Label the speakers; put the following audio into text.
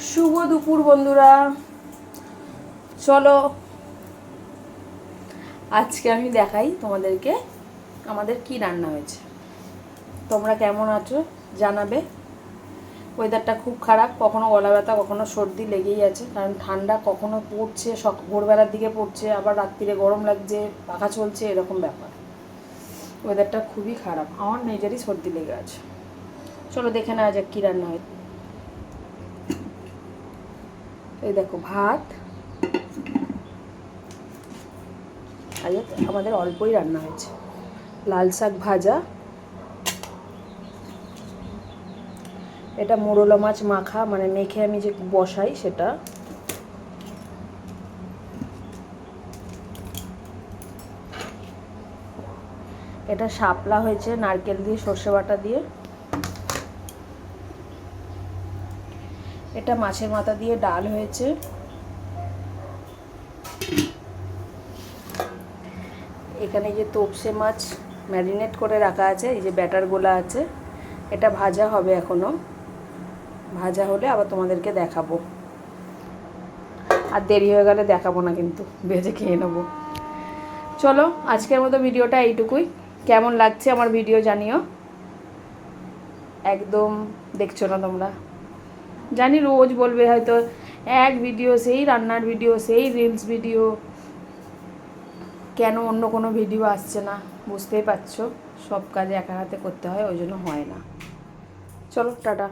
Speaker 1: শুভ দুপুর বন্ধুরা, চলো আজকে আমি দেখাই তোমাদেরকে আমাদের কি রান্না হয়েছে। তোমরা কেমন আছো জানাবে। ওয়েদারটা খুব খারাপ, কখনো গলা ব্যথা কখনো সর্দি লেগেই আছে, কারণ ঠান্ডা কখনো পড়ছে ভোরবেলার দিকে পড়ছে, আবার রাত্রিরে গরম লাগছে, পাখা চলছে, এরকম ব্যাপার। ওয়েদারটা খুবই খারাপ, আমার নিজেরই সর্দি লেগে আছে। চলো দেখে নেওয়া যাক কী রান্না হয়েছে। এই দেখো ভাত, আজ আমাদের অল্পই রান্না হয়েছে। লাল শাক ভাজা, এটা মোরলা মাছ মাখা, মানে মেখে আমি যে বসাই সেটা। এটা শাপলা হয়েছে নারকেল দিয়ে সর্ষে বাটা দিয়ে। এটা মাছের মাথা দিয়ে ডাল হয়েছে। এখানে যে তোপসে মাছ ম্যারিনেট করে রাখা আছে, এই যে ব্যাটার গোলা আছে, এটা ভাজা হবে এখনও। ভাজা হলে আবার তোমাদেরকে দেখাবো, আর দেরি হয়ে গেলে দেখাবো না, কিন্তু ভেজে খেয়ে নেবো। চলো আজকের মতো ভিডিওটা এইটুকুই। কেমন লাগছে আমার ভিডিও জানিও। একদম দেখছো না তোমরা, জানি রোজ বলবে হয়তো এক ভিডিও, সেই রান্নার ভিডিও, সেই রিলস ভিডিও, কেন অন্য কোনো ভিডিও আসছে না। বুঝতেই পারছো, সব কাজ একা হাতে করতে হয়, ওই জন্য হয় না। চলো টাটা।